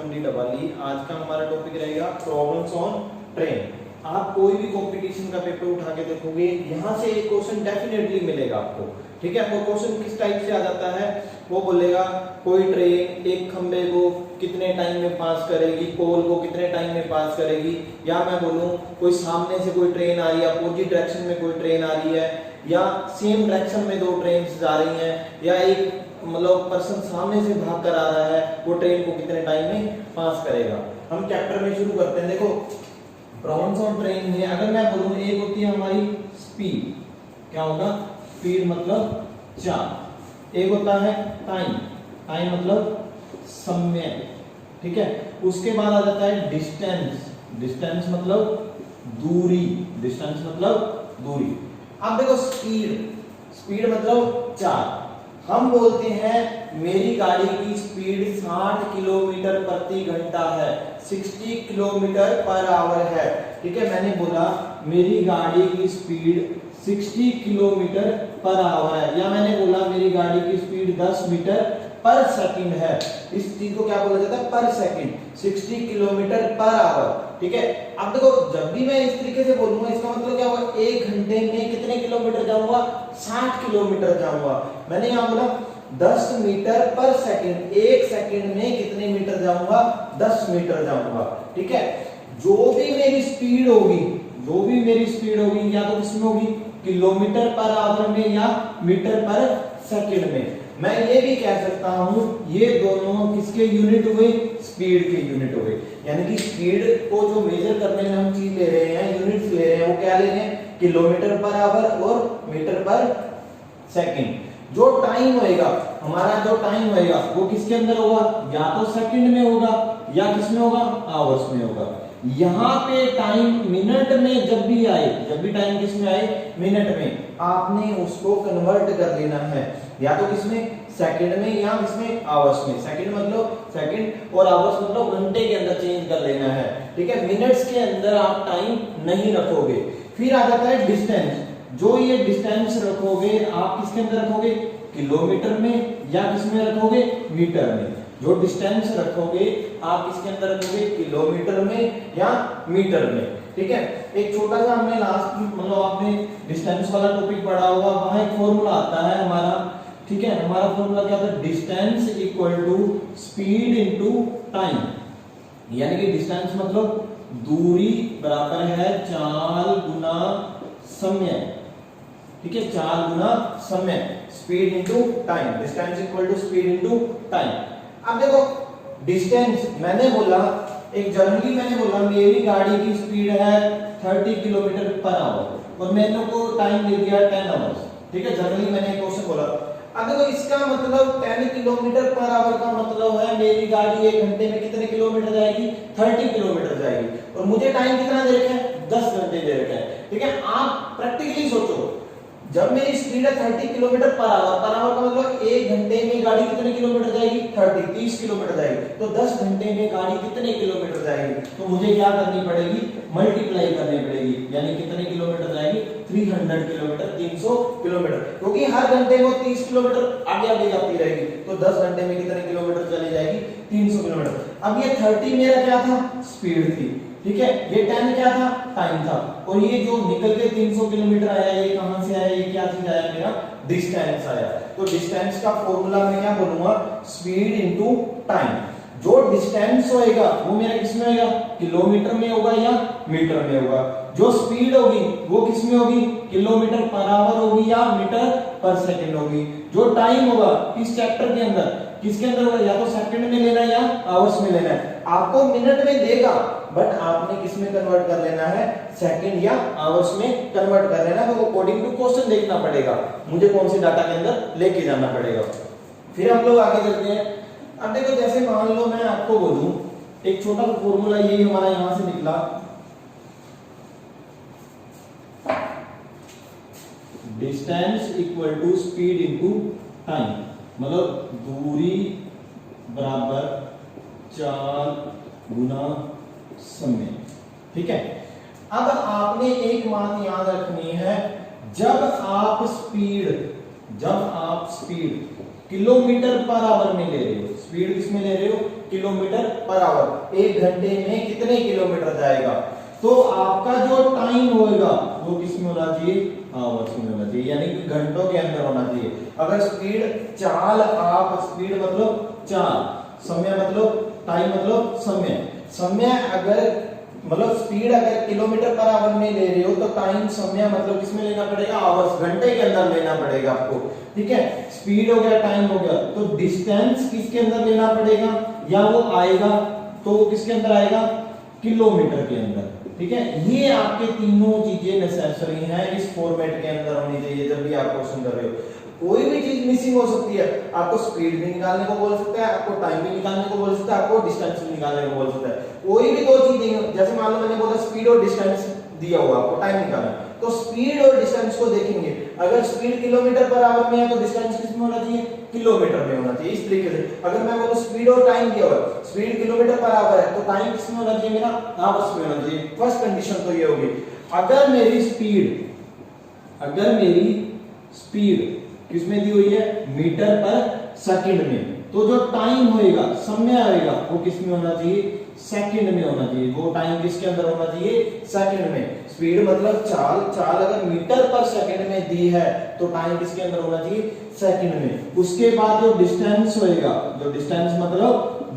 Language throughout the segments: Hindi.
सुमन डी डबाली। आज का हमारा टॉपिक रहेगा प्रॉब्लम्स ऑन ट्रेन। आप कोई भी कंपटीशन का पेपर उठा के देखोगे, यहाँ से एक क्वेश्चन डेफिनेटली मिलेगा आपको। ठीक है, वो क्वेश्चन किस टाइप से आ जाता है, वो बोलेगा कोई ट्रेन एक खंबे को कितने टाइम में पास करेगी, पोल को कितने टाइम में पास करेगी, या मैं बोलूं कोई सामने से कोई ट्रेन आ रही है, अपोजिट डायरेक्शन में कोई ट्रेन आ रही है, या सेम डायरेक्शन में दो ट्रेन जा रही हैं, या एक मतलब पर्सन सामने से भाग कर आ रहा है, वो ट्रेन को कितने टाइम में पास करेगा। हम चैप्टर में शुरू करते हैं। देखो प्रॉब्लम्स ऑन ट्रेन में अगर मैं बोलूं, एक होती है हमारी स्पीड, क्या होगा, स्पीड मतलब चाल, एक होता है टाइम, टाइम मतलब समय, ठीक है। उसके बाद आ जाता है डिस्टेंस, डिस्टेंस मतलब दूरी, डिस्टेंस मतलब दूरी। अब देखो स्पीड, स्पीड मतलब चाल। हम बोलते हैं मेरी गाड़ी की स्पीड 60 किलोमीटर प्रति घंटा है, 60 किलोमीटर पर आवर है। ठीक है, मैंने बोला मेरी गाड़ी की स्पीड 60 किलोमीटर पर आवर है, या मैंने बोला मेरी गाड़ी की स्पीड 10 मीटर पर सेकंड है। इस चीज को क्या बोला जाता है, पर सेकंड, 60 किलोमीटर पर आवर। ठीक है, अब देखो जब भी मैं इस तरीके से बोलूंगा, इसका मतलब क्या होगा, एक घंटे में कितने किलोमीटर जाऊंगा, 60 किलोमीटर जाऊंगा। मैंने यहां बोला 10 मीटर पर सेकंड, एक सेकंड में कितने मीटर जाऊंगा, 10 मीटर जाऊंगा। ठीक है, जो भी मेरी स्पीड होगी, जो भी मेरी स्पीड होगी, या तो किसमें होगी, किलोमीटर पर आवर में या मीटर पर सेकंड में। मैं ये भी कह सकता हूं ये दोनों किसके यूनिट हुए, स्पीड के यूनिट हुए। यानी कि स्पीड को जो मेजर करने में हम चीज ले रहे हैं, यूनिट्स ले रहे हैं, वो क्या ले रहे हैं, किलोमीटर पर आवर और मीटर पर सेकंड। जो टाइम होएगा हमारा, जो टाइम होएगा वो किसके अंदर होगा, या तो सेकंड में होगा या किसमें होगा, आवर्स में होगा। यहाँ पे टाइम मिनट में जब भी आए, जब भी टाइम किसमें आए, मिनट में, आपने उसको कन्वर्ट कर लेना है, या तो किसमें, सेकंड में, या किसमें, आवर्स में। सेकंड मतलब सेकंड और आवर्स मतलब घंटे के अंदर चेंज कर लेना है। ठीक है, मिनट्स के अंदर आप टाइम नहीं रखोगे। फिर आ जाता है डिस्टेंस। जो ये डिस्टेंस रखोगे आप किसके अंदर रखोगे, किलोमीटर में या किसमें रखोगे, मीटर में। जो डिस्टेंस रखोगे आप किसके अंदर रखोगे, किलोमीटर में या मीटर में। ठीक है, एक छोटा सा हमने लास्ट मतलब आपने डिस्टेंस वाला टॉपिक पढ़ा होगा, वहां एक फॉर्मूला आता है हमारा। ठीक है, हमारा फॉर्मूला क्या होता है, distance equal to speed into time. यानी कि डिस्टेंस मतलब दूरी बराबर है चाल गुना समय। ठीक है, चाल गुना समय, speed into time, distance equal to speed into time. अब देखो डिस्टेंस मैंने बोला, एक जनरली मैंने बोला मेरी गाड़ी की स्पीड है 30 किलोमीटर पर आवर और मैंने को टाइम दे दिया 10 आवर्स। ठीक है, जनरली मैंने एक क्वेश्चन बोला। अब देखो इसका मतलब 10 किलोमीटर पर आवर का मतलब है मेरी गाड़ी एक घंटे में कितने किलोमीटर जाएगी, 30 किलोमीटर जाएगी, और मुझे टाइम कितना दे रखा है, 10 घंटे दे रखा है। ठीक है, आप प्रैक्टिकली सोचो, जब मेरी स्पीड है 30 किलोमीटर पर आवर का मतलब एक घंटे में गाड़ी कितने किलोमीटर जाएगी, 30 किलोमीटर जाएगी, तो 10 घंटे में गाड़ी कितने किलोमीटर जाएगी, तो मुझे क्या करनी पड़ेगी, मल्टीप्लाई करनी पड़ेगी। यानी कितने किलोमीटर जाएगी, 300 किलोमीटर, 300 किलोमीटर, क्योंकि हर घंटे में 30 किलोमीटर आगे आगे जाती रहेगी, तो 10 घंटे में कितने किलोमीटर चली जाएगी, 300 किलोमीटर। अब ये 30 मेरा क्या था, स्पीड थी। ठीक है, ये 10 क्या था, टाइम था, और ये जो निकल के 300 किलोमीटर आया, ये कहां से आया, ये क्या चीज आया, मेरा डिस्टेंस आया। तो डिस्टेंस का फॉर्मूला मैं क्या बोलूंगा, स्पीड इनटू टाइम। जो डिस्टेंस होएगा वो मेरा किसमें होगा, किलोमीटर में होगा या मीटर में होगा। जो स्पीड होगी वो किसमें होगी, किलोमीटर पर आवर होगी या मीटर पर सेकंड होगी। जो टाइम होगा इस चैप्टर के अंदर किसके अंदर होगा, या तो सेकंड में लेना है या आवर्स में लेना है। आपको मिनट में देगा, बट आपने किसमें कन्वर्ट कर लेना है, सेकंड या आवर्स में कन्वर्ट कर लेना है। तो अकॉर्डिंग टू क्वेश्चन देखना पड़ेगा मुझे कौन सी डाटा के अंदर लेके जाना पड़ेगा। फिर हम लोग आगे चलते हैं। अब देखो जैसे मान लो मैं आपको बोलूं एक छोटा सा फॉर्मूला, यही हमारा यहां से निकला, distance equal to speed into time, मतलब दूरी बराबर चाल गुना समय। ठीक है, अब आपने एक बात याद रखनी है, जब आप स्पीड किलोमीटर पर आवर में ले रहे हो, स्पीड किसमें ले रहे हो, किलोमीटर पर आवर, 1 घंटे में कितने किलोमीटर जाएगा। तो आपका जो टाइम होगा वो किसमें होना चाहिए, आवर्स में होना चाहिए, यानी कि घंटों के अंदर होना चाहिए। अगर स्पीड चाल, आप स्पीड मतलब चाल, समय मतलब टाइम मतलब समय, समय अगर मतलब स्पीड अगर किलोमीटर पर आवर में ले रहे हो तो टाइम समय मतलब किसमें लेना पड़ेगा, आवर्स, घंटे के अंदर लेना पड़ेगा आपको, ठीक है। स्पीड हो गया, टाइम हो गया, तो डिस्टेंस किसके अंदर लेना पड़ेगा, या वो आएगा तो वो किसके अंदर आएगा, किलोमीटर के अंदर, ठीक है। ये आपके तीनों चीजें नेसेसरी हैं, इस फॉर्मेट के अंदर होनी चाहिए जब भी आप क्वेश्चन कर रहे हो। कोई भी चीज मिसिंग हो सकती है, आपको स्पीड भी निकालने को बोल सकता है, आपको टाइम भी निकालने को बोल सकता है, आपको डिस्टेंस भी निकालने को बोल सकता है। कोई भी दो चीजें, जैसे मान लो मैंने बोला स्पीड और डिस्टेंस दिया हुआ, आपको टाइम निकालना, तो स्पीड और डिस्टेंस को देखेंगे। अगर स्पीड किलोमीटर पर आवर में है तो डिस्टेंस किसमें होना चाहिए, किलोमीटर में होना चाहिए। इस तरीके से अगर मैं बोलूं स्पीड और टाइम दिया हुआ, स्पीड किलोमीटर पर आवर है तो टाइम किसमें होना चाहिए, मेरा आवर्स में होना चाहिए। फर्स्ट कंडीशन तो ये होगी। अगर मेरी स्पीड किसमें दी हुई है, मीटर पर सेकंड में, तो जो टाइम होएगा, समय आएगा, वो किसमें होना चाहिए, सेकंड में होना चाहिए। वो टाइम किसके अंदर होना चाहिए, सेकंड में। स्पीड मतलब चाल, चाल अगर मीटर पर सेकंड में दी है तो टाइम किसके अंदर होना चाहिए, सेकंड में। उसके बाद जो डिस्टेंस होएगा, जो डिस्टेंस मतलब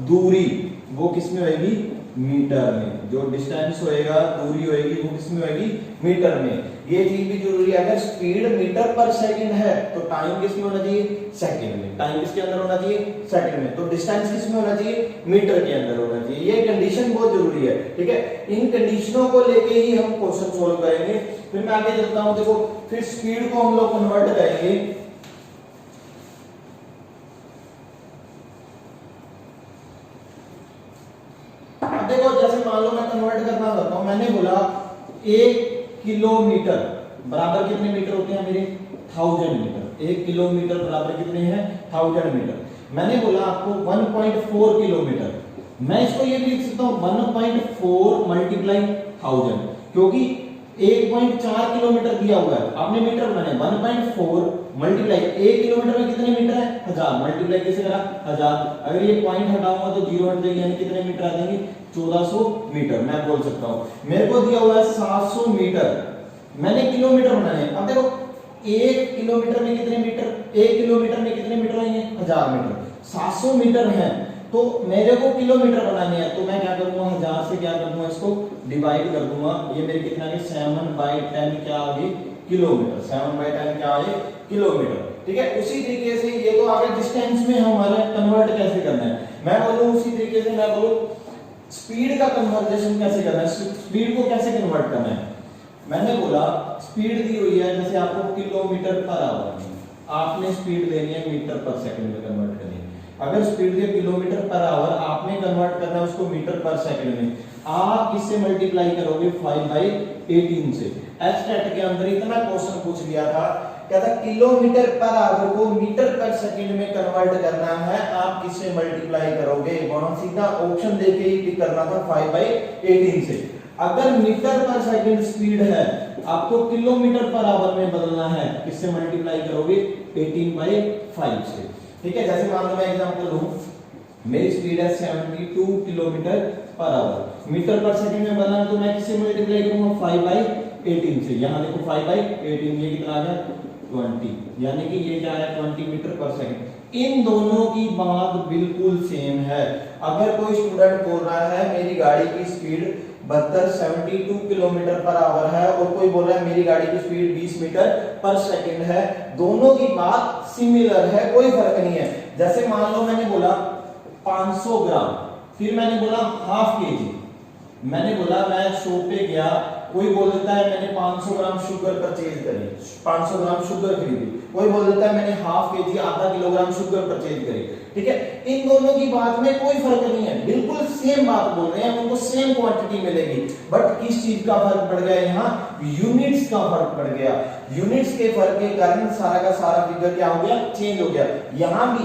दूरी, वो किसमें होएगी, मीटर में। जो डिस्टेंस होएगा, दूरी होएगी, वो किसमें होएगी, मीटर में। ये चीज भी जरूरी है। अगर स्पीड मीटर पर सेकंड है तो टाइम किसमें होना चाहिए, सेकंड में। टाइम किसके अंदर होना चाहिए, सेकंड में। तो डिस्टेंस किसमें होना चाहिए, मीटर के अंदर होना चाहिए। ये कंडीशन बहुत जरूरी है, ठीक है। इन कंडीशनों को लेके ही हम क्वेश्चन सोल्व करेंगे। फिर मैं आगे चलता हूं, देखो फिर स्पीड को हम लोग कन्वर्ट करेंगे, अब देखो जैसे मान लो मैं कन्वर्ट करना चाहता हूं, मैंने बोला 1 किलोमीटर बराबर कितने मीटर होते हैं मेरे, 1000 मीटर। 1 किलोमीटर बराबर कितने हैं, 1000 मीटर। मैंने बोला आपको 1.4 किलोमीटर, मैं इसको ये भी लिख सकता हूं 1.4 मल्टीप्लाई 1000, क्योंकि 1.4 किलोमीटर दिया हुआ है, आपने मीटर बनाया। 1.4 मल्टीप्लाई 1 किलोमीटर में कितने मीटर है, 1000, मल्टीप्लाई कैसे करा, 1000। अगर ये पॉइंट हटाऊंगा तो जीरो हट जाएगी, यानी कितने मीटर आ जाएंगे, 1400 मीटर। मैं बोल सकता हूं मेरे को दिया हुआ है 700 मीटर, मैंने किलोमीटर बनाए हैं। अब देखो 1 किलोमीटर में कितने मीटर, 1 किलोमीटर में कितने मीटर आएंगे, 1000 मीटर। 700 मीटर है तो मेरे को किलोमीटर बनाने हैं, तो मैं क्या करूंगा, 1000 से क्या कर दूंगा, इसको डिवाइड कर दूंगा। ये मेरे कितना है, 7/10 क्या आ गई, किलोमीटर। 7/10 क्या आए, किलोमीटर, ठीक है। उसी तरीके से ये तो आगे डिस्टेंस में हमारे कन्वर्ट कैसे करना है, मैं बोलूं उसी तरीके से मैं बोलूं स्पीड का कन्वर्जेशन कैसे करना है, स्पीड को कैसे कन्वर्ट करना है। मैंने बोला स्पीड दी हुई है, जैसे आपको किलोमीटर पर आवर में, आपने स्पीड लेनी है मीटर पर सेकंड में कन्वर्ट करनी है। अगर स्पीड दिया किलोमीटर पर आवर, आपने कन्वर्ट करना है उसको मीटर पर सेकंड में। आप किससे मल्टीप्लाई करोगे, 5/18 से। एस्टेट के अंदर इतना क्वेश्चन पूछ लिया था, कहता किलोमीटर पर आवर को मीटर पर सेकंड में कन्वर्ट करना है, आप किससे मल्टीप्लाई करोगे, वहां सीधा ऑप्शन देके ही टिक करना था 5/18 से। अगर मीटर पर सेकंड स्पीड है, आपको किलोमीटर पर आवर में बदलना है, किससे मल्टीप्लाई करोगे, 18/5 से, ठीक है। जैसे मान लो मैं एग्जांपल दूं, मेरी स्पीड है 72 किलोमीटर पर आवर, मीटर पर सेकंड में बदलना तो मैं किससे मल्टीप्लाई करूंगा, 5/18 से। यहां देखो 5/18, ये कितना आ गया, 20, यानी कि ये क्या है, 20 मीटर पर सेकंड। इन दोनों की बात बिल्कुल सेम है। अगर कोई स्टूडेंट बोल रहा है मेरी गाड़ी की स्पीड 72 किलोमीटर पर आवर है, और कोई बोल रहा है मेरी गाड़ी की स्पीड 20 मीटर पर सेकंड है, दोनों की बात सिमिलर है, कोई फर्क नहीं है। जैसे मान लो मैंने बोला 500 ग्राम, फिर मैंने बोला हाफ केजी, मैंने बोला मैं शॉप पे गया, कोई बोल देता है मैंने 500 ग्राम शुगर परचेज करी, 500 ग्राम शुगर खरीदी, कोई बोल देता है मैंने हाफ केजी, आधा किलोग्राम शुगर परचेज करी, ठीक है। इन दोनों की बात में कोई फर्क नहीं है, बिल्कुल सेम बात बोल रहे हैं, उनको सेम क्वांटिटी मिलेगी, बट किस चीज का फर्क पड़ गया, यहाँ यूनिट्स का फर्क पड़ गया। यूनिट्स के फर्क के कारण सारा का सारा फिगर क्या हो गया, चेंज हो गया। यहाँ भी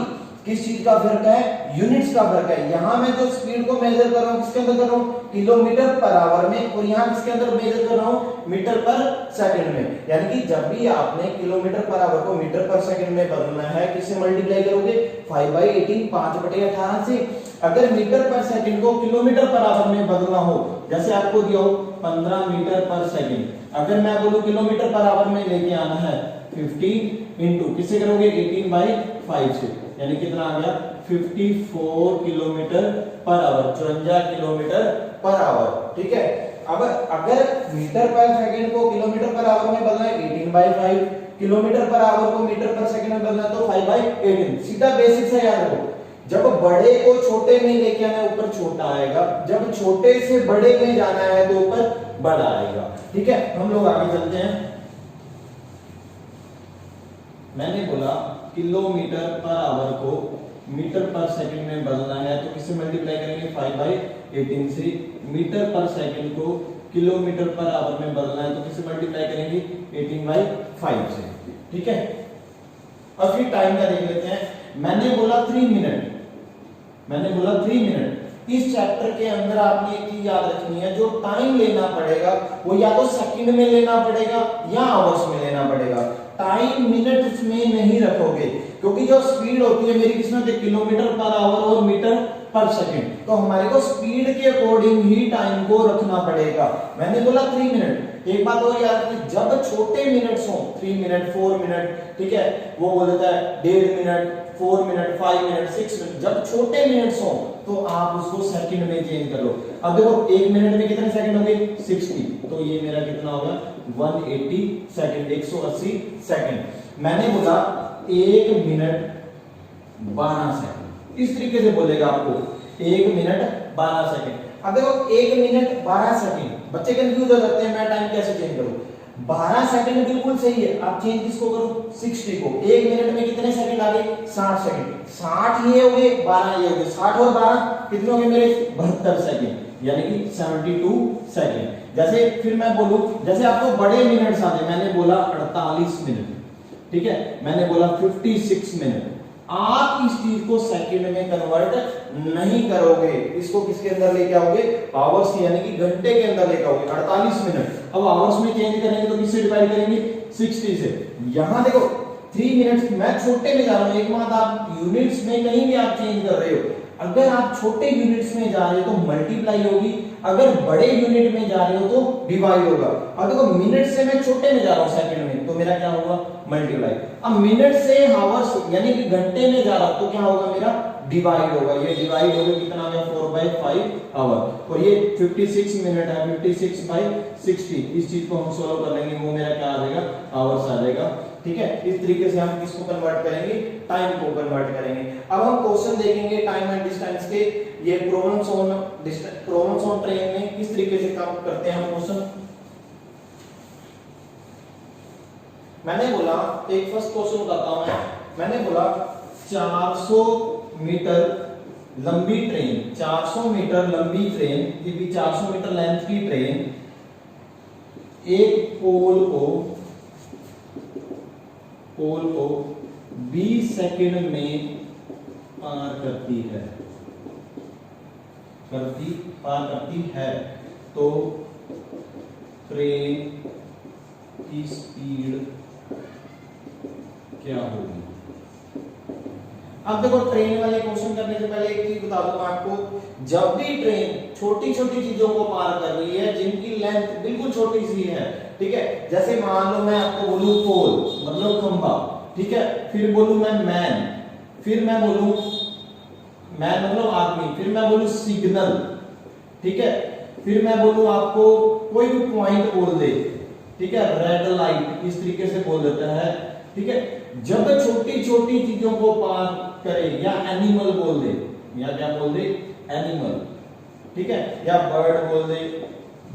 किस चीज का फर्क है? यूनिट्स का फर्क है। यहां मैं जो स्पीड को मेजर कर रहा हूं किसके अंदर कर रहा हूं? किलोमीटर पर आवर में, और यहां किसके अंदर मेजर कर रहा हूं? मीटर पर सेकंड में। यानी कि जब भी आपने किलोमीटर पर आवर को मीटर पर सेकंड में बदलना है, किससे मल्टीप्लाई करोगे? 5/18 5/18 से। अगर मीटर पर सेकंड को किलोमीटर पर आवर में बदलना हो, जैसे आपको दिया हो 15 मीटर पर सेकंड, अगर मैं बोलूं किलोमीटर पर आवर में लेके आना है 15 इंटू किससे करोगे? 18/5 से, यानी कितना आ गया? 54 kilometre per hour, 54 kilometre per hour. ठीक है। अब अगर मीटर पर सेकंड को किलोमीटर पर आवर में बदलना है 18/5, किलोमीटर पर आवर को मीटर पर सेकंड में बदलना है तो 5/18। सीधा बेसिक से याद रखो, जब बड़े को छोटे में लेके आना है ऊपर छोटा आएगा, जब छोटे से बड़े में जाना है तो ऊपर बड़ा आएगा। ठीक है, हम लोग आगे चलते हैं। मैंने बोला किलोमीटर पर आवर को मीटर पर सेकंड में बदलना है तो किससे मल्टीप्लाई करेंगे? 5/18 से। मीटर पर सेकंड को किलोमीटर पर आवर में बदलना है तो किससे मल्टीप्लाई करेंगे? 18/5 से। ठीक है। अब फिर टाइम का देख लेते हैं। मैंने बोला 3 मिनट, मैंने बोला 3 मिनट। इस चैप्टर के अंदर आपने एक चीज याद रखनी है, जो टाइम लेना पड़ेगा वो या तो सेकंड में लेना पड़ेगा या आवर्स में लेना पड़ेगा। टाइम मिनट्स में नहीं रखोगे, क्योंकि जो स्पीड होती है मेरी किसमें होती है? किलोमीटर पर आवर और मीटर पर सेकंड। तो हमारे को स्पीड के अकॉर्डिंग ही टाइम को रखना पड़ेगा। मैंने बोला 3 मिनट। एक बात और याद रखनी, जब छोटे मिनट्स हो 3 मिनट 4 मिनट, ठीक है, वो बोल देता है 1.5 मिनट 4 मिनट 5 मिनट 6 मिनट, जब छोटे मिनट्स हो तो आप उसको सेकंड में चेंज कर लो। अब देखो 1 मिनट में कितने सेकंड होंगे? 60, तो ये मेरा कितना होगा? 180 सेकंड, 180 सेकंड। मैंने बोला 1 मिनट 12 सेकंड, इस तरीके से बोलेगा आपको 1 मिनट 12 सेकंड। अब देखो 1 मिनट 12 सेकंड, बच्चे कंफ्यूज हो जाते हैं, मैं टाइम कैसे चेंज करूं? 12 सेकंड बिल्कुल सही है, आप चेंज किसको करो? 60 को। 1 मिनट में कितने सेकंड आ गए? 60 सेकंड। 60 ये हो गए, 12 ये हो गए, 60 और 12 कितने हो गए मेरे? 72 सेकंड, यानी कि 72 सेकंड। जैसे फिर मैं बोलूं, जैसे आपको बड़े मिनट्स आते, मैंने बोला 48 मिनट, ठीक है, मैंने बोला 56 मिनट। आप इस चीज को सेकंड में कन्वर्ट नहीं करोगे, इसको किसके अंदर लेके आओगे? आवर्स, यानी कि घंटे के अंदर लेके आओगे। 48 मिनट अब आवर्स में चेंज करेंगे तो किससे डिवाइड करेंगे? 60 से। यहां देखो 3 मिनट्स मैं छोटे में जा रहा हूं, एक बात आप यूनिट्स में कहीं भी आप चेंज कर रहे हो, अगर आप छोटे यूनिट्स में जा रहे हो तो मल्टीप्लाई होगी, अगर बड़े यूनिट में जा रहे हो तो डिवाइड होगा। अब देखो मिनट से मैं छोटे में जा रहा हूं सेकंड में, तो मेरा क्या होगा? मल्टीप्लाई। अब मिनट से आवर्स यानी कि घंटे में जा रहा हूं तो क्या होगा? मेरा डिवाइड होगा। ये डिवाइड होगा, कितना आ गया? 4/5 आवर। और ये 56 मिनट है, 56/60। इस चीज को हम सॉल्व कर लेंगे, वो मेरा क्या आ जाएगा? आवर्स आ जाएगा। ठीक है, इस तरीके से हम किसको कन्वर्ट करेंगे? टाइम को कन्वर्ट करेंगे। अब हम क्वेश्चन देखेंगे टाइम एंड डिस्टेंस के, ये प्रॉब्लम्स ऑन ट्रेन में किस तरीके से काम करते हैं हम क्वेश्चन। मैंने बोला, एक फर्स्ट क्वेश्चन बताता हूं मैंने बोला 400 मीटर लंबी ट्रेन, 400 मीटर लंबी ट्रेन, ये भी 400 मीटर लेंथ की ट्रेन एक पोल को 20 सेकंड में पार करती है, तो ट्रेन की स्पीड क्या होगी? अब देखो ट्रेन वाले क्वेश्चन करने से पहले एक चीज बता दूं आपको, जब भी ट्रेन छोटी छोटी चीजों को पार कर रही है जिनकी लेंथ बिल्कुल छोटी सी है, ठीक है, जैसे मान लो मैं आपको बोलूं पोल मतलब खंभा, ठीक है, फिर बोलूं मैं मैन, फिर मैं बोलूं मैन मतलब आदमी, फिर मैं बोलूं सिग्नल, ठीक है, फिर मैं बोलूं आपको कोई भी पॉइंट बोल दे, ठीक है, रेड लाइट, इस तरीके से बोल देता है, ठीक है। जब छोटी छोटी चीजों को पार करे, या एनिमल बोल दे, या क्या बोल दे? एनिमल, ठीक है, या बर्ड बोल दे,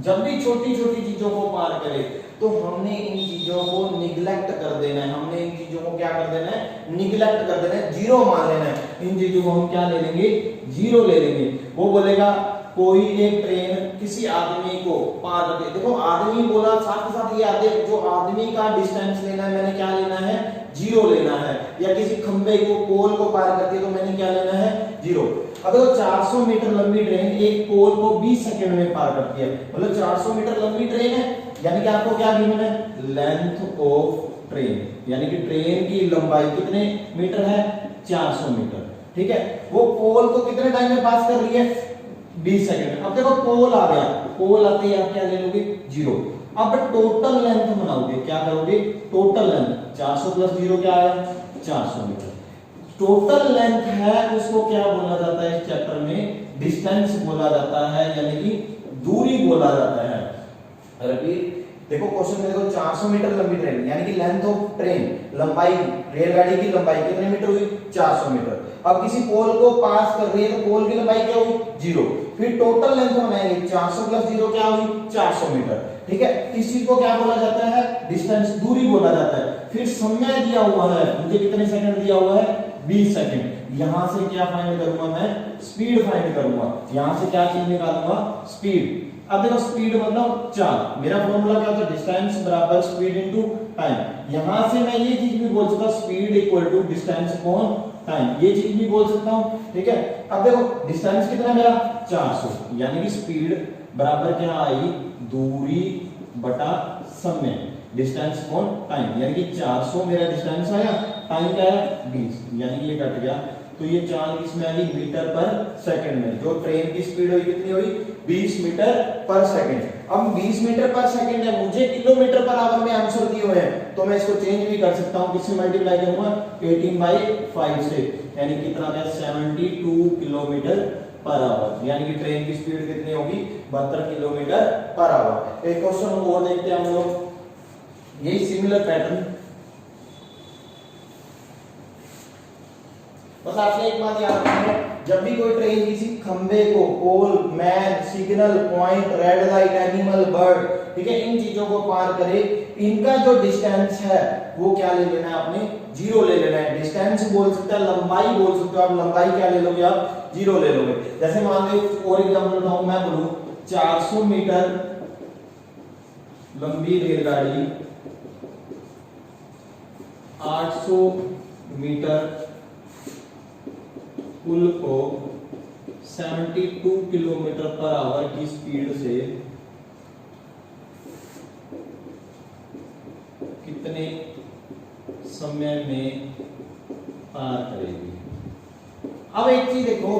जब भी छोटी छोटी चीजों को पार करे तो हमने इन चीजों को निगलेक्ट कर देना है, हमने इन चीजों को क्या कर देना है? निगलेक्ट कर देना है, जीरो मान लेना है। इन चीजों को हम क्या ले लेंगे? जीरो ले लेंगे। वो बोलेगा कोई एक ट्रेन किसी आदमी को पार करके, देखो आदमी बोला, साथ ही साथ ये जो आदमी का डिस्टेंस लेना है, मैंने क्या लेना है? जीरो लेना लेना है, या किसी खंबे को पोल को पार करती है तो मैंने क्या लेना है 0। अब देखो 400 मीटर लंबी ट्रेन एक पोल को 20 सेकंड में पार करती है, मतलब 400 मीटर लंबी ट्रेन है, यानी कि आपको क्या गिवन है लेंथ ऑफ ट्रेन, यानी कि ट्रेन की लंबाई कितने मीटर है 400 मीटर। ठीक है, वो पोल को कितने टाइम में पास कर रही है 20 सेकंड में। अब देखो पोल आ गया, पोल आते ही आप क्या ले लोगे 0। अब टोटल लेंथ बनाओगे, क्या करोगे टोटल लेंथ 400 प्लस 0 क्या आया 400 मीटर। टोटल लेंथ है उसको क्या बोला जाता है इस चैप्टर में डिस्टेंस बोला जाता है, यानी कि दूरी बोला जाता है। रिपीट, देखो क्वेश्चन में देखो 400 मीटर लंबी ट्रेन यानी कि लेंथ ऑफ ट्रेन, लंबाई रेलगाड़ी की लंबाई कितने मीटर हुई 400 मीटर। अब किसी पोल को पास कर रही है तो पोल की लंबाई क्या हुई 0, फिर टोटल लेंथ बनाएंगे 400 प्लस 0 क्या हुई 400 मीटर। ठीक है, इस चीज को क्या बोला जाता है डिस्टेंस, दूरी बोला जाता है। फिर समय दिया हुआ है, मुझे कितने सेकंड दिया हुआ है 20 सेकंड। यहां से क्या फाइंड करूंगा मैं स्पीड फाइंड करूंगा, यहां से क्या चीज निकालूंगा स्पीड। अब देखो स्पीड मतलब चाल, मेरा फॉर्मूला क्या होता है डिस्टेंस बराबर स्पीड इनटू टाइम। यहां से मैं ये चीज भी बोल सकता हूं speed equal to distance upon time, ये चीज भी बोल सकता हूं। ठीक है, अब देखो डिस्टेंस कितना है मेरा 400, यानी कि स्पीड बराबर क्या आई दूरी बटा समय, डिस्टेंस अपॉन टाइम, यानी कि 400 मेरा डिस्टेंस आया, टाइम क्या है 20, यानी कि ये कट गया। तो ये चाल किसमें आ गई मीटर पर सेकंड में। जो ट्रेन की स्पीड हुई कितनी हुई 20 मीटर पर सेकंड। अब 20 मीटर पर सेकंड है, मुझे किलोमीटर पर आवर में आंसर दिए हुए हैं, तो मैं इसको चेंज भी कर सकता हूं, किससे मल्टीप्लाई करूंगा 18/5 से, यानी कितना है 72 किलोमीटर पर आवर, यानी कि ट्रेन की स्पीड कितनी होगी 72 किलोमीटर पर आवर। एक क्वेश्चन और देखते हैं हम लोग, यही सिमिलर पैटर्न। बस आपने एक बात याद रखनी है, जब भी कोई ट्रेन किसी खंबे को, pole, man, signal point, red light, animal, bird, ठीक है, इन चीजों को पार करे, इनका जो डिस्टेंस है वो क्या ले लेना है आपने 0 ले लेना है। डिस्टेंस बोल सकते हैं, लंबाई बोल सकते हो आप, लंबाई क्या ले लोगे आप 0 ले लोगे। जैसे मान लो और एग्जांपल उठाऊं, मैं बोलूं 400 मीटर लंबी रेलगाड़ी 800 मीटर पुल को 72 किलोमीटर पर आवर की स्पीड से कितने समय में पार करेगी। अब एक चीज देखो,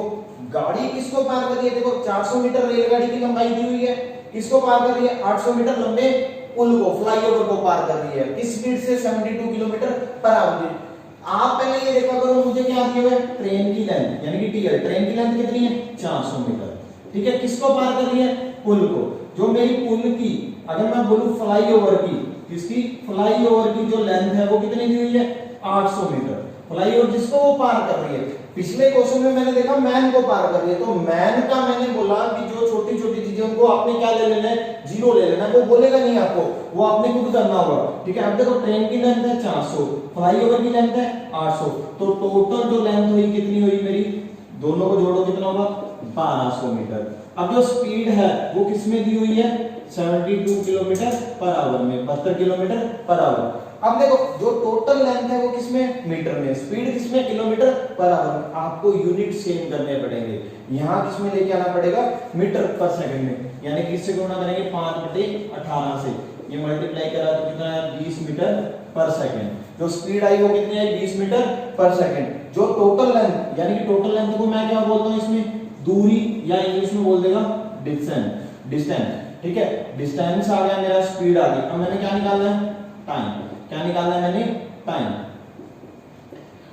गाड़ी किसको पार कर रही है, देखो 400 मीटर रेलगाड़ी की लंबाई दी हुई है, किसको पार कर रही है 800 मीटर लंबे पुल को, फ्लाईओवर को पार कर रही है, किस स्पीड से 72 किलोमीटर पर आवर। आप पहले ये देखा करो मुझे क्या दिया हुआ है ट्रेन की लेंथ, यानी कि टीआर, ट्रेन की लेंथ कितनी है 400 मीटर। ठीक है, किसको पार कर रही है पुल को। जो मेरी पुल की, अगर मैं बोलूं फ्लाईओवर की, किसकी फ्लाईओवर की जो लेंथ है वो कितनी दी हुई है 800 मीटर। फ्लाईओवर जिसको वो पार कर रही है, पिछले क्वेश्चन में मैंने देखा मैन को पार कर रही है, तो मैन का मैंने बोला कि जो छोटी छोटी चीजें उनको आपने क्या ले लेना है 0 ले लेना है, वो बोलेगा नहीं आपको, वो आपने खुद करना होगा। ठीक है, अब देखो ट्रेन की लेंथ है 400, फ्लाईओवर की लेंथ है 800, तो टोटल जो लेंथ हुई कितनी हुई मेरी, दोनों को जोड़ो कितना होगा 1200 मीटर। अब जो स्पीड है वो किसमें दी हुई है 72 किलोमीटर पर आवर में, 72 किलोमीटर पर आवर। अब देखो जो टोटल लेंथ है वो किसमें मीटर में, स्पीड किसमें किलोमीटर पर आवर। आपको यूनिट सेम करने पड़ेंगे, यहाँ किसमें लेके आना पड़ेगा मीटर पर सेकंड में, यानी किससे गुणा करेंगे 5/18 से, ये मल्टीप्लाई करा तो कितना है 20 मीटर पर सेकंड। जो स्पीड आई वो कितनी आई 20 मीटर पर सेकंड। जो टोटल लेंथ, यानी कि टोटल लेंथ को मैं क्या बोलता हूँ इसमें दूरी, या इंग्लिश में बोल देगा डिस्टेंस। ठीक है, डिस्टेंस आ गया मेरा, स्पीड आ गई। अब मैंने क्या निकालना है टाइम, क्या निकालना है मैंने टाइम।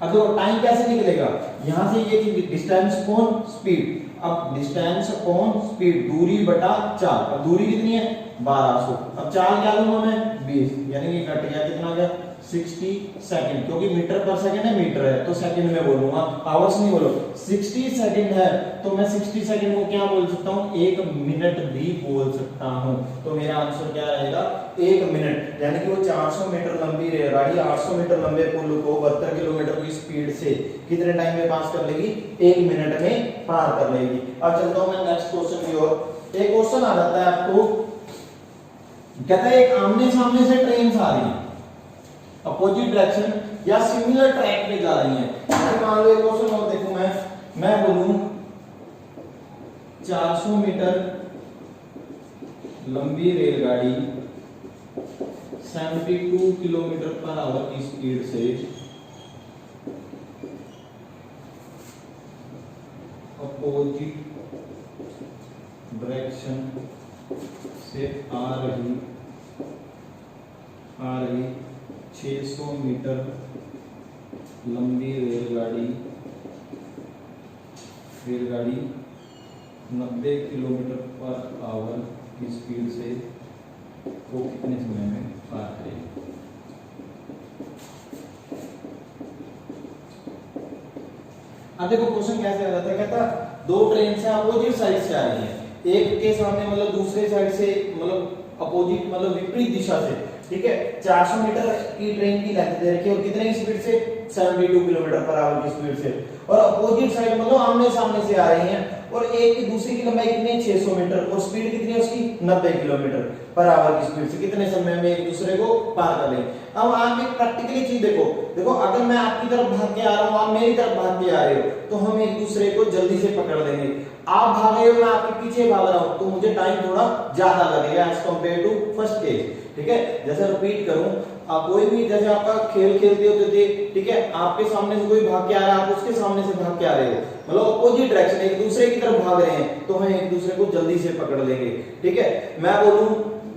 अब देखो टाइम कैसे निकलेगा, यहां से ये चीज डिस्टेंस अपॉन स्पीड। अब डिस्टेंस अपॉन स्पीड, दूरी बटा चाल। अब दूरी कितनी है 1200, अब चाल क्या लूंगा मैं 20, यानी कि कट गया कितना आ गया 60 सेकंड, क्योंकि मीटर पर सेकंड है, मीटर है तो सेकंड में बोलूंगा, आवर्स नहीं बोलो। 60 सेकंड है तो मैं 60 सेकंड को क्या बोल सकता हूं 1 मिनट भी बोल सकता हूं। तो मेरा आंसर क्या रहेगा 1 मिनट, यानी कि वो 400 मीटर लंबी रेलगाड़ी 800 मीटर लंबे पुल को 72 किलोमीटर की स्पीड से कितने टाइम में पास कर लेगी 1 मिनट में पार कर लेगी। अब चलता हूं मैं नेक्स्ट क्वेश्चन की ओर। एक क्वेश्चन आ जाता है आपको, कहता है एक आमने सामने से ट्रेन आ रही है, अपोजिट डायरेक्शन या सिमिलर ट्रैक पे जा रही हैं। जैसे मान लो एक क्वेश्चन और देखो, मैं बोलूं 400 मीटर लंबी रेलगाड़ी 72 किलोमीटर पर आवर की स्पीड से अपोजिट डायरेक्शन से आ रही 600 मीटर लंबी रेलगाड़ी 90 किलोमीटर पर आवर की स्पीड से वो कितने समय में पार करेगी। अब देखो क्वेश्चन कैसे आ जाता है, कहता दो ट्रेन से अपोजिट साइड से आ रही है, एक के सामने मतलब दूसरे साइड से मतलब अपोजिट मतलब विपरीत दिशा से, ठीक है। 400 मीटर की ट्रेन की लेंथ दे रखी है और कितने की स्पीड से 72 किलोमीटर पर आवर की स्पीड से, और अपोजिट साइड मतलब आमने सामने से आ रही हैं, और एक की दूसरी की लंबाई कितनी है 600 मीटर और स्पीड कितनी है उसकी 90 किलोमीटर पर आवर की स्पीड से कितने समय में एक दूसरे को पार कर लेंगे। अब आप एक प्रैक्टिकली चीज देखो अगर मैं आपकी तरफ भाग के आ रहा हूं, आप मेरी तरफ भाग के आ रहे हो, तो हम एक दूसरे को जल्दी से पकड़ लेंगे। आप भाग रहे हो, मैं आपके पीछे भाग रहा हूं, तो मुझे टाइम थोड़ा ज्यादा लगेगा as compare to first case, ठीक है। जैसे रिपीट करूं, कोई भी जैसे आपका खेल खेलते होते थे, ठीक है, आपके सामने से कोई भाग के आ रहा है, आप उसके सामने से भाग के आ रहे हो, मतलब अपोजिट डायरेक्शन एक दूसरे की तरफ भाग रहे हैं, तो हम एक दूसरे को जल्दी से पकड़ लेंगे, ठीक है। मैं बोलूं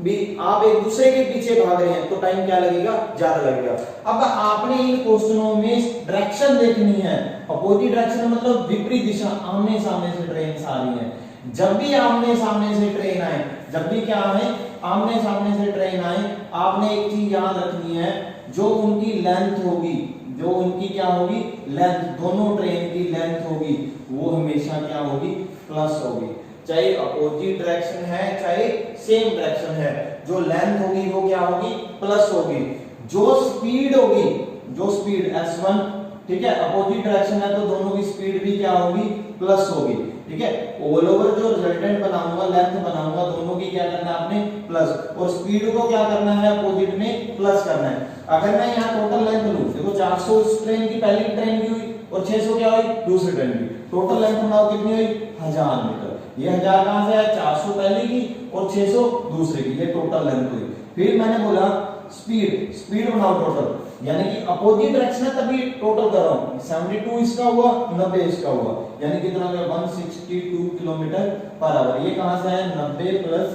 भी आप एक दूसरे के पीछे भाग रहे हैं, तो टाइम क्या लगेगा, ज्यादा लगेगा। अब आपने इन क्वेश्चनों में डायरेक्शन देखनी है, अपोजिट डायरेक्शन मतलब विपरीत दिशा, आमने सामने से ट्रेन आ रही है। जब भी आमने सामने से ट्रेन आए, जब भी क्या आए आमने सामने से ट्रेन आए, आपने एक चीज याद रखनी है, जो उनकी लेंथ होगी, जो उनकी क्या होगी लेंथ, दोनों ट्रेन की लेंथ होगी, वो हमेशा क्या होगी प्लस होगी, चाहे अपोजिट डायरेक्शन है चाहे सेम डायरेक्शन है, जो लेंथ होगी वो क्या होगी प्लस होगी। जो स्पीड होगी, जो स्पीड s1, ठीक है, अपोजिट डायरेक्शन है तो दोनों की स्पीड भी क्या होगी प्लस होगी, ठीक है। ऑल ओवर जो रिजल्टेंट बनाऊंगा, लेंथ बनाऊंगा, दोनों की क्या करना है आपने प्लस, और स्पीड को क्या करना है अपोजिट में प्लस करना है। अगर मैं यहाँ टोटल लेंथ लूं, देखो 400 इस ट्रेन की पहली ट्रेन की हुई और 600 क्या हुई दूसरी ट्रेन की, टोटल लेंथ बनाओ कितनी हुई 1000 मीटर। ये 1000 कहां से आया, 400 पहले की और 600 दूसरे की, ये टोटल लेंथ हुई। फिर मैंने बोला स्पीड बनाओ टोटल, यानी कि अपोजिट डायरेक्शन है तभी टोटल कर रहा हूं, 72 इसका हुआ 90 इसका हुआ, यानी कितना हो गया 162 किलोमीटर पर आवर। ये कहां से है 90 प्लस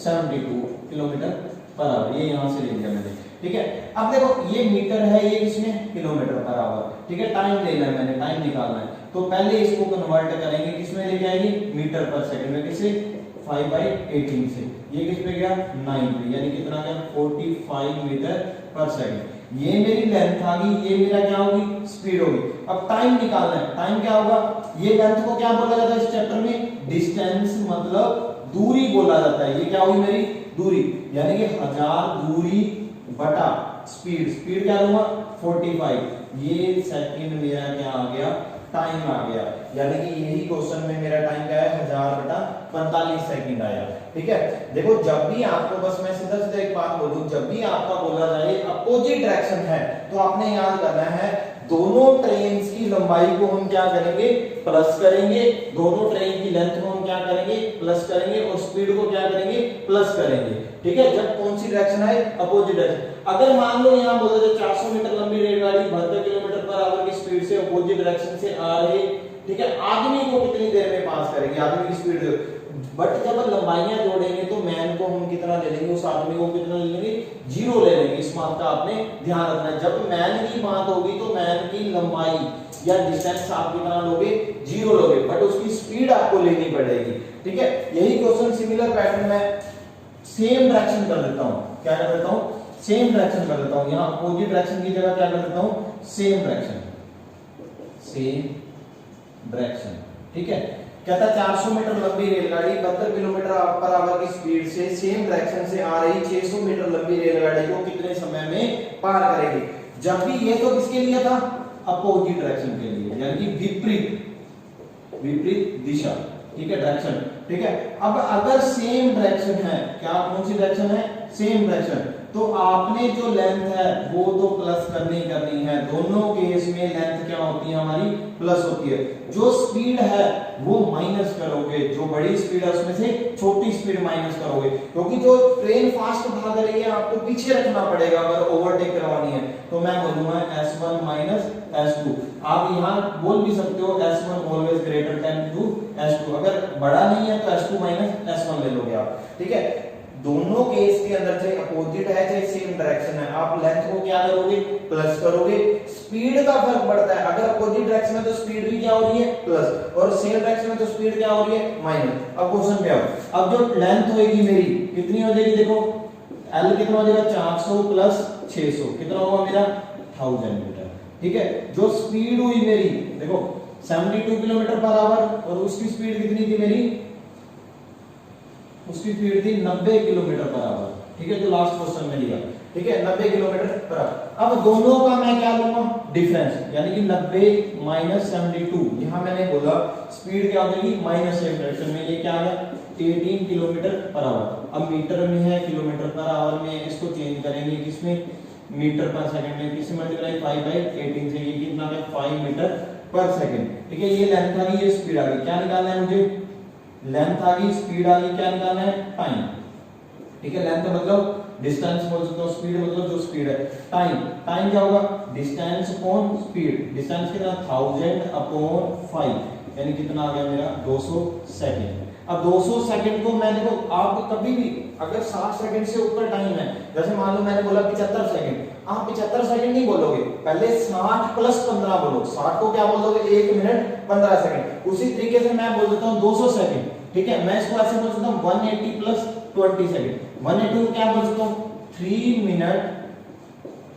72 किलोमीटर पर आवर, ये यहां से ले लिया मैंने, ठीक है। अब देखो ये मीटर है, ये किसमें किलोमीटर पर आवर, ठीक है। टाइम लेना है, मैंने टाइम निकालना है, तो पहले इसको कन्वर्ट करेंगे, किसमें लेके आएंगे मीटर पर सेकंड में, किससे 5/18 से, ये किस पे गया 9 पे, यानी कितना गया 45 मीटर पर सेकंड। ये मेरी लेंथ आ गई, ये मेरा क्या होगी स्पीड होगी। अब टाइम निकालना है, टाइम क्या होगा, ये लेंथ को क्या बोला जाता है इस चैप्टर में डिस्टेंस, मतलब दूरी बोला जाता है। ये क्या होगी मेरी दूरी, यानी कि 1000 दूरी बटा स्पीड क्या लूंगा 45, ये सेकंड मेरा क्या आ गया टाइम आ गया, यानी कि यही क्वेश्चन में मेरा टाइम क्या है 1000 बटा 45 सेकंड आया, ठीक है। देखो जब भी आपको, बस मैं सीधा सीधा एक बात बोलूं, जब भी आपका बोला जाए अपोजिट डायरेक्शन है, तो आपने याद करना है दोनों ट्रेन की लंबाई को हम क्या करेंगे प्लस करेंगे, दोनों ट्रेन की लेंथ को हम क्या करेंगे प्लस करेंगे, और स्पीड को क्या करेंगे प्लस करेंगे, ठीक है। जब कौन सी डायरेक्शन है अपोजिट डायरेक्शन। अगर मान लो यहाँ बोला जाए 400 मीटर लंबी रेलगाड़ी 72 किलोमीटर पर आवर की स्पीड से अपोजिट डायरेक्शन से आ रही, ठीक है, आदमी को कितनी देर में पास करेंगे, आदमी की स्पीड, बट जब लंबाइयां जोड़ेंगे तो मैन को हम कितना ले लेंगे, उस आदमी को कितना ले लेंगे 0 ले लेंगे। इस बात का आपने ध्यान रखना है, जब मैन की बात होगी तो मैन की लंबाई या डिस्टेंस आप कितना लोगे 0 लोगे, बट उसकी स्पीड आपको लेनी पड़ेगी, ठीक है। यही क्वेश्चन सिमिलर पैटर्न में सेम डायरेक्शन कर देता हूं, क्या कर देता हूं सेम डायरेक्शन कर देता हूं, यहां अपोजिट डायरेक्शन की जगह क्या कर देता हूं सेम डायरेक्शन, ठीक है। कहता 400 मीटर लंबी रेलगाड़ी 72 किलोमीटर पर आवर की स्पीड से सेम डायरेक्शन से आ रही 600 मीटर लंबी रेलगाड़ी को कितने समय में पार करेगी। जब भी ये तो किसके लिए था अपोजिट डायरेक्शन के लिए, यानी कि विपरीत दिशा, ठीक है डायरेक्शन, ठीक है। अब अगर सेम डायरेक्शन है, क्या कौन सी डायरेक्शन है सेम डायरेक्शन, तो आपने जो लेंथ है वो तो प्लस करनी है, दोनों केस में लेंथ क्या होती है हमारी प्लस होती है। जो स्पीड है वो माइनस करोगे, जो बड़ी स्पीड है उसमें से छोटी स्पीड माइनस करोगे, क्योंकि जो ट्रेन फास्ट भाग रही है आपको पीछे रखना पड़ेगा अगर ओवरटेक करवानी है। तो मैं बोलूंगा S1 माइनस S2। आप यहाँ बोल भी सकते हो S1 always greater than to S2, अगर बड़ा नहीं है तो S2 माइनस S1 ले लोगे आप, ठीक है। दोनों केस के अंदर चाहे अपोजिट है चाहे सेम डायरेक्शन है, आप लेंथ को क्या करोगे प्लस करोगे। स्पीड का फर्क पड़ता है, अगर अपोजिट डायरेक्शन में तो स्पीड भी क्या हो रही है प्लस, और सेम डायरेक्शन में तो स्पीड क्या हो रही है माइनस। अब क्वेश्चन पे आओ, अब जो लेंथ होगी मेरी कितनी हो जाएगी, देखो L कितना हो जाएगा 400 प्लस 600 कितना होगा मेरा 1000 मीटर, ठीक है। जो स्पीड हुई मेरी देखो 72 किलोमीटर पर आवर, और उसकी स्पीड कितनी थी मेरी, उसकी स्पीड थी 90 किलोमीटर पर आवर, ठीक है, जो लास्ट क्वेश्चन में दिया, ठीक है 90 किलोमीटर पर आवर। अब दोनों का मैं क्या लूंगा डिफरेंस, यानी कि 90 माइनस 72, यहां मैंने बोला स्पीड क्या हो जाएगी माइनस एक डायरेक्शन में, ये क्या है 18 किलोमीटर पर आवर। अब मीटर में है किलोमीटर पर आवर में, इसको चेंज करेंगे किसमें मीटर पर सेकंड में, किससे मल्टीप्लाई 5/18 से, ये कितना है 5 मीटर पर सेकंड, ठीक है। ये लेंथ आ गई, ये स्पीड आ गई, क्या निकालना है मुझे, लेंथ आ गई स्पीड आ गई, क्या निकालना है टाइम, ठीक है। लेंथ मतलब डिस्टेंस बोल सकते हो, स्पीड मतलब जो स्पीड है, टाइम टाइम क्या होगा डिस्टेंस अपॉन स्पीड, डिस्टेंस कितना 1000 अपॉन 5 यानी कितना आ गया मेरा 200 सेकंड। अब 200 सेकंड को मैं देखो, आप कभी भी अगर 60 सेकंड से ऊपर टाइम है, जैसे मान लो मैंने बोला 75 सेकंड, आप 75 सेकंड नहीं बोलोगे, पहले 60 प्लस 15 बोलो, 60 को क्या बोलोगे 1 मिनट 15 सेकंड। उसी तरीके से मैं बोल देता हूं 200 सेकंड, ठीक है, मैं इसको ऐसे बोल सकता हूं 180 प्लस 20 सेकंड, 180 को क्या बोल सकता हूं 3 मिनट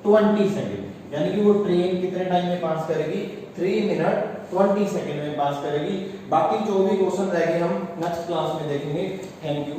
20 सेकंड, यानी कि वो ट्रेन कितने टाइम में पास करेगी 3 मिनट 20 सेकंड में पास करेगी। बाकी जो भी क्वेश्चन रहेंगे हम नेक्स्ट क्लास में देखेंगे। Thank you.